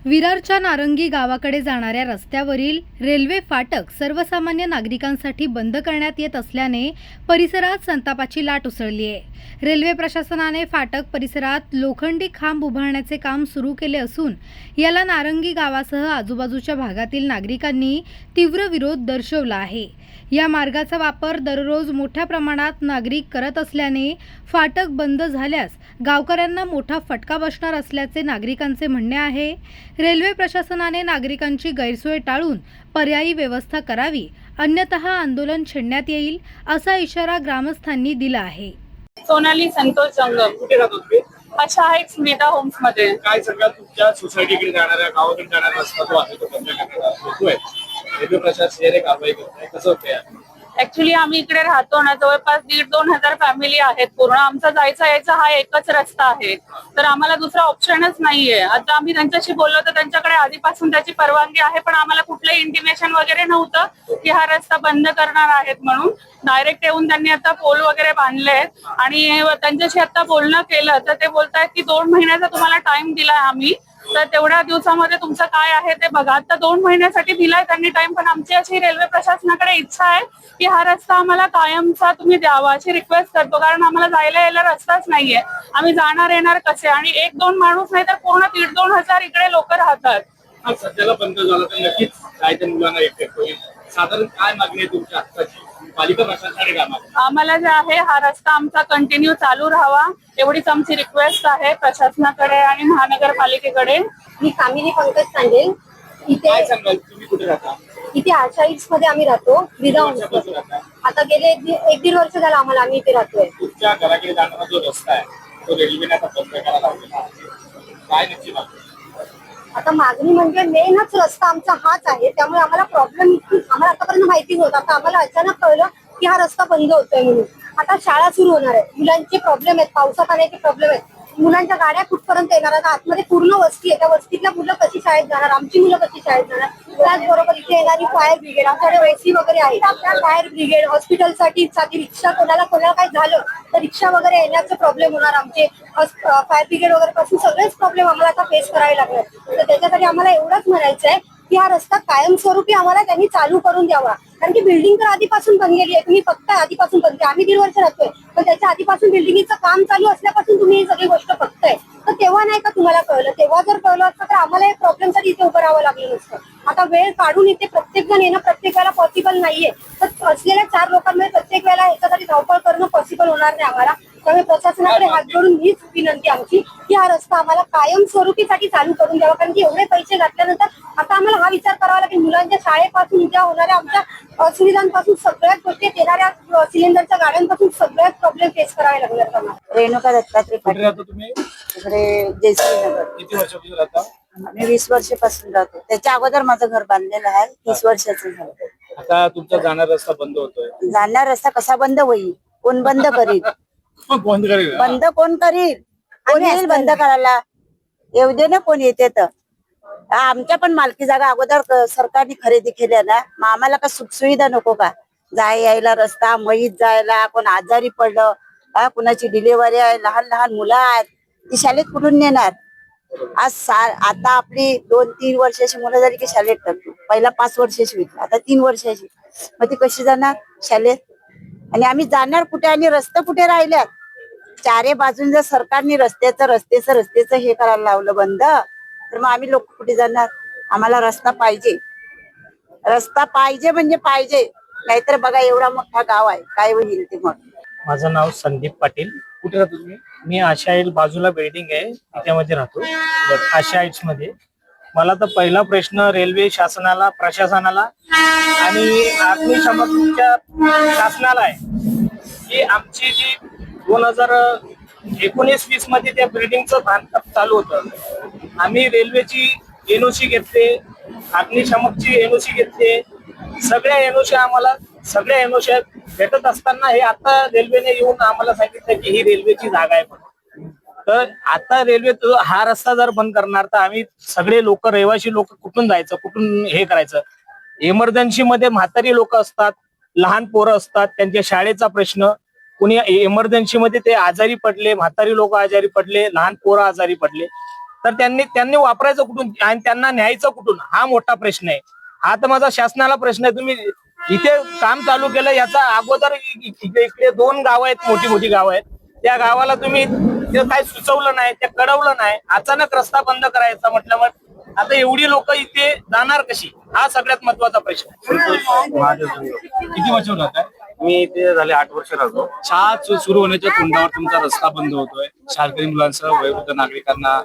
विरारच्या नारंगी गावाकडे जाणाऱ्या रस्त्यावरील रेल्वे फाटक सर्वसामान्य नागरिकांसाठी बंद करण्यात येत असल्याने परिसरात संतापाची लाट उसळली आहे। रेल्वे प्रशासनाने फाटक परिसरात लोखंडी खांब उभारण्याचे काम सुरू केले असून याला नारंगी गावासह आजूबाजूच्या भागातील नागरिकांनी तीव्र विरोध दर्शवला आहे। या मार्गाचा वापर दररोज मोठ्या प्रमाणात नागरिक करत असल्याने फाटक बंद झाल्यास गावकऱ्यांना मोठा फटका बसणार असल्याचे नागरिकांचे म्हणणे आहे। रेल्वे प्रशासनाने नागरिकांची गैरसोय टाळून पर्यायी व्यवस्था करावी, अन्यथा आंदोलन छेडण्यात येईल असा इशारा ग्रामस्थांनी दिला आहे। सोनाली संतोष जंगम कुठे राहतो तुम्ही? अच्छा आहे स्मिता होम्स मध्ये। काय सगळ्यात तुमच्या सोसायटीकडे जाणाऱ्या गावाकडे जाणारा रस्ता जो आहे तो बंद करण्यात येतोय, रेल्वे प्रशासनाने कारवाई करत आहे, कसं होतंय? ऍक्च्युली आम्ही इकडे राहतो ना, जवळपास 1,500-2,000 फॅमिली आहेत। पूर्ण आमचा जायचा यायचा हा एकच रस्ता आहे, तर आम्हाला दुसरा ऑप्शनच नाहीये। आता आम्ही त्यांच्याशी बोललो तर त्यांच्याकडे आधीपासून त्याची परवानगी आहे, पण आम्हाला कुठलंही इंटिमेशन वगैरे नव्हतं की हा रस्ता बंद करणार आहेत म्हणून। डायरेक्ट येऊन त्यांनी आता पोल वगैरे बांधले आणि त्यांच्याशी आता बोलणं केलं तर ते बोलतायत की 2 महिन्याचा तुम्हाला टाइम दिलाय आम्ही, तर तेवढ्या दिवसामध्ये तुमचं काय आहे ते बघा। आता 2 महिन्यासाठी दिलाय त्यांनी टाइम, पण आमची अशी रेल्वे प्रशासनाकडे इच्छा आहे की हा रस्ता आम्हाला कायमचा तुम्ही द्यावा अशी रिक्वेस्ट करतो, कारण आम्हाला जायला यायला रस्ताच नाहीये। आम्ही जाणार येणार कसे? आणि 1-2 माणूस नाही तर पूर्ण 1,500-2,000 इकडे लोक राहतात। हा सध्याला बंद झाला तर नक्कीच काय त्या मुलांना इफेक्ट होईल। साधारण काय मागणी आहे तुमच्या हक्काची? पालिका प्रशासनाने काय मागणी? आम्हाला जे आहे हा रस्ता आमचा कंटिन्यू चालू राहावा एवढीच आमची रिक्वेस्ट आहे प्रशासनाकडे आणि महानगरपालिकेकडे। मी कामिनी पंकज सांगेल। काय इथे सांगाल, तुम्ही कुठे राहता? इथे आशाईट्स मध्ये आम्ही राहतो। वर्षापासून राहता? आता गेले 1-1.5 वर्ष झालं आम्हाला, आम्ही इथे राहतोय। तुमच्या घराकडे जाणारा जो रस्ता आहे तो रेल्वेने आता बंद करायला लावलेला आहे, काय नक्की मागणी? आता मागणी म्हणजे मेनच रस्ता आमचा हाच आहे, त्यामुळे आम्हाला प्रॉब्लेम आम्हाला आतापर्यंत माहिती नव्हता। आता आम्हाला अचानक कळलं की हा रस्ता बंद होतोय म्हणून। आता शाळा सुरू होणार आहे, मुलांचे प्रॉब्लेम आहेत, पावसात आण्याचे प्रॉब्लेम आहेत, मुलांच्या गाड्या कुठपर्यंत येणार? आता आतमध्ये पूर्ण वस्ती आहे, त्या वस्तीतल्या मुलं कशी शाळेत जाणार? आमची मुलं कशी शाळेत जाणार? त्याचबरोबर इथे येणारी फायर ब्रिगेड, आमच्याकडे ओसी वगैरे आहे, फायर ब्रिगेड, हॉस्पिटलसाठी रिक्षा, कोणाला काही झालं तर रिक्षा वगैरे येण्याचे प्रॉब्लेम होणार आमचे। फायर ब्रिगेड वगैरे पासून सगळेच प्रॉब्लेम आम्हाला आता फेस करावे लागणार। तर त्याच्यासाठी आम्हाला एवढंच म्हणायचं आहे की हा रस्ता कायमस्वरूपी आम्हाला त्यांनी चालू करून द्यावा, कारण की बिल्डिंग तर आधीपासून बनलेली आहे। तुम्ही फक्त आधीपासून बनते, आम्ही 1.5 वर्ष राहतोय, पण त्याच्या आधीपासून बिल्डिंगचं काम चालू असल्यापासून तुम्ही ही सगळी गोष्ट बघताय। तर तेव्हा नाही का तुम्हाला कळलं? तेव्हा जर कळलं असतं तर आम्हाला एक प्रॉब्लेमसाठी इथे उभं राहावं लागलं नसतं। आता वेळ काढून इथे प्रत्येक जण येणं प्रत्येक वेळेला पॉसिबल नाहीये, तर असलेल्या 4 लोकांमध्ये प्रत्येक वेळेला ह्याच्यासाठी धावपळ करणं पॉसिबल होणार नाही आम्हाला। त्यामुळे प्रशासनाकडे हात जोडून हीच विनंती आमची की हा रस्ता आम्हाला कायमस्वरूपीसाठी चालू करून द्यावा, कारण की एवढे पैसे घातल्यानंतर आता आम्हाला हा विचार करावा लागेल मुलांच्या शाळेपासून, उद्या होणाऱ्या आमच्या सुविधांपासून, सगळ्याच गोष्टी, येणाऱ्या सिलेंडरच्या गाड्यांपासून सगळ्याच प्रॉब्लेम फेस करावे लागणार आम्हाला। रेणुका दत्तात्रय कुठे राहतो तुम्ही? इकडे जयश्रीनगर। किती वर्षापासून राहता? मी 20 वर्षापासून राहतो। त्याच्या अगोदर माझं घर बांधलेलं आहे, 30 वर्षाचं झालं। आता तुमचा जाणारा रस्ता बंद होतोय, जाणार रस्ता कसा बंद होईल? कोण बंद करील? मग बंद करेल? बंद कोण करील? कोण येईल बंद करायला? येऊ दे ना, कोण येते तर। आमच्या पण मालकी जागा अगोदर सरकारने खरेदी केल्या ना, मग आम्हाला का सुखसुविधा नको का? जाय यायला रस्ता, मयीत जायला, कोण आजारी पडलं, कुणाची डिलिव्हरी आहे, लहान लहान मुलं आहेत, ती शाळेत कुठून नेणार? आता आपली 2-3 वर्षाची मुलं झाली की शाळेत टाकतो। पहिला 5 वर्षाची होती, आता 3 वर्षाची, मग ती कशी जाणार शाळेत? आणि आम्ही जाणार कुठे? आणि रस्ते कुठे राहिल्यात? 4 बाजून जर सरकारने रस्त्याचं हे करायला लावलं बंद, तर मग आम्ही लोक कुठे जाणार? आम्हाला रस्ता पाहिजे, रस्ता पाहिजे म्हणजे पाहिजे, नाहीतर बघा एवढा मोठा गाव आहे, काय होईल ते मग? माझं नाव संदीप पाटील। कुठे राहतो तुम्ही? मी आशाईल बाजूला बिल्डिंग आहे त्यामध्ये राहतो, आशाईट्स मध्ये। मला तर पहिला प्रश्न रेल्वे शासनाला, प्रशासनाला आणि अग्निशमनच्या शासनाला आहे की आमची जी 2019-20 मध्ये त्या बिल्डिंगचं बांधकाम चालू होतं, आम्ही रेल्वेची एनओसी घेतले, अग्निशमकची एनओसी घेतली, सगळ्या एनओसी आम्हाला, सगळ्या एनओसी भेटत असताना हे आता रेल्वेने येऊन आम्हाला सांगितलं की ही रेल्वेची जागा आहे म्हणून। तर आता रेल्वे हा रस्ता जर बंद करणार तर आम्ही सगळे लोक, रहिवासी लोक कुठून जायचं, कुठून हे करायचं? इमर्जन्सी मध्ये म्हातारी लोक असतात, लहान पोरं असतात, त्यांच्या शाळेचा प्रश्न, कुणी इमर्जन्सी मध्ये ते आजारी पडले, म्हातारी लोक आजारी पडले, लहान पोरं आजारी पडले, तर त्यांनी वापरायचं कुठून आणि त्यांना न्यायचं कुठून, हा मोठा प्रश्न आहे. हा तर माझा शासनाला प्रश्न आहे. तुम्ही इथे काम चालू केलं, याचा अगोदर इकडे 2 गावं आहेत, मोठी मोठी गावं आहेत, त्या गावाला तुम्ही काय सुचवलं नाही, ते कळवलं नाही. अचानक रस्ता बंद करायचा म्हटल्यावर आता एवढी लोक इथे जाणार कशी, हा सगळ्यात महत्वाचा प्रश्न आहे. किती वर्ष राहत आहे? मी इथे झाले 8 वर्ष राहतो. शाळा सुरू होण्याच्या तोंडावर तुमचा रस्ता बंद होतोय. शाळकरी मुलांसह वयोवृद्ध नागरिकांना,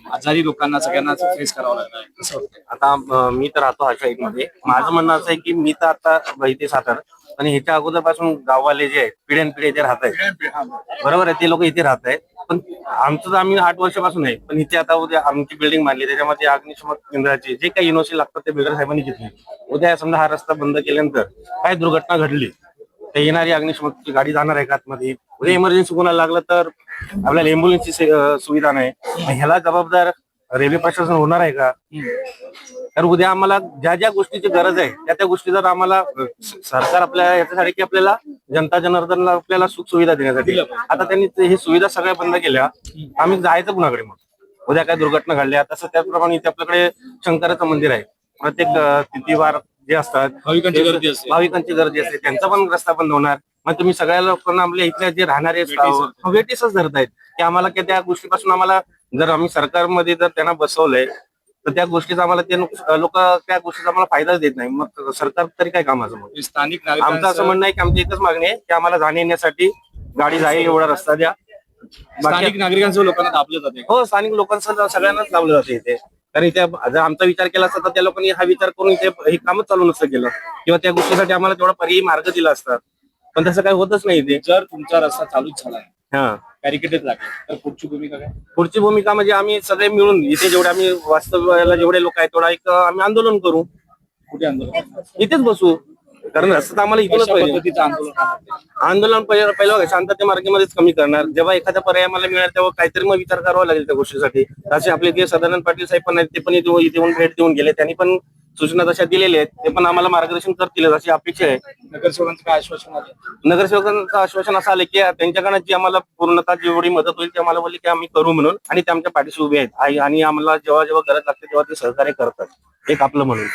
आजारी लोकांना सगळ्यांना फेस करावं लागणार आहे. कसं वाटतंय? आता मी तर राहतो हा मध्ये. माझं म्हणणं असं आहे की मी तर आता इथे सातार आणि ह्याच्या अगोदर पासून गाववाले जे आहेत पिढ्यानपिढ्या इथे राहत आहेत, बरोबर आहे, ते लोक इथे राहत आहेत. पण आमचं तर आम्ही 8 वर्षापासून आहे, पण इथे आता उद्या आमची बिल्डिंग बांधली, त्याच्यामध्ये अग्निशमक केंद्राचे जे काही युनिव्हर्सिटी लागतात ते बिल्डर साहेबांनी घेतले. उद्या समजा हा रस्ता बंद केल्यानंतर काय दुर्घटना घडली तर येणारी अग्निशमकची गाडी जाणार आहे का आतमध्ये? उद्या इमर्जन्सी कोणाला लागलं तर आपल्याला अँब्युलन्सची सुविधा नाही. ह्याला जबाबदार रेल्वे प्रशासन होणार आहे का? तर उद्या आम्हाला ज्या ज्या गोष्टीची गरज आहे त्या गोष्टी जर आम्हाला सरकार आपल्या याच्यासाठी की आपल्याला जनता जनार्दनला आपल्याला सुख सुविधा देण्यासाठी, आता त्यांनी ही सुविधा सगळ्या बंद केल्या, आम्ही जायचं कुणाकडे मग? उद्या काय दुर्घटना घडल्या तसं त्याचप्रमाणे इथे आपल्याकडे शंकराचं मंदिर आहे. प्रत्येक तिथीवार जे असतात भाविकांची गर्दी असते. भाविकांची गर्दी असते, त्यांचा पण रस्ता बंद होणार. मग तुम्ही सगळ्या लोकांना आपल्या इथल्या जे राहणारे वेटीसच धरतायत की आम्हाला त्या गोष्टीपासून आम्हाला, जर आम्ही सरकारमध्ये जर त्यांना बसवलंय तर त्या गोष्टीचा आम्हाला ते लोक त्या गोष्टीचा आम्हाला फायदाच देत नाही. मग सरकार तरी काय कामाचं? मग स्थानिक आमचं असं नागरिकांचं म्हणणं आहे की आमची एकच मागणी आहे की आम्हाला जाण्या येण्यासाठी गाडी जाईल एवढा रस्ता द्या. स्थानिक नागरिकांसह लोकांना दाबलं जाते. हो, स्थानिक लोकांचं सगळ्यांनाच लावलं जाते इथे. कारण इथे जर आमचा विचार केला असता तर त्या लोकांनी हा विचार करून इथे हे कामच चालू नसतं केलं, किंवा त्या गोष्टीसाठी आम्हाला तेवढा पर्यायी मार्ग दिला असता. पण तसं काही होतच नाही इथे. जर तुमचा रस्ता चालूच झाला, हा, बॅरिकेडच लागेल, तर पुढची भूमिका काय? पुढची भूमिका म्हणजे आम्ही सगळे मिळून इथे जेवढे आम्ही वास्तव्याला जेवढे लोक आहेत तेवढा एक आम्ही आंदोलन करू, कुठे आंदोलन? इथेच बसू. कारण रस्ता तर आम्हाला इथूनच कशा पाहिजे. पद्धतीचं आंदोलन राहणार ते? आंदोलन पहिलं शांतते मार्गामध्येच कमी करणार. जेव्हा एखादा पर्याय आम्हाला मिळेल तेव्हा काहीतरी मग विचार करावा लागेल त्या गोष्टीसाठी. असे आपले जे सदानंद पाटील साहेब पण आहेत, ते पण इथे येऊन भेट देऊन गेले, त्यांनी पण सूचना तशा दिलेल्या आहेत, ते पण आम्हाला मार्गदर्शन करतील अशी अपेक्षा आहे. नगरसेवकांचं काय आश्वासन आलं? नगरसेवकांचं आश्वासन असं आलं की त्यांच्याकडनं जी आम्हाला पूर्णतः जेवढी मदत होईल ते आम्हाला बोलले की आम्ही करू म्हणून, आणि ते आमच्या पाठीशी उभे आहेत आणि आम्हाला जेव्हा जेव्हा गरज लागते तेव्हा ते सहकार्य करतात, एक आपलं म्हणून.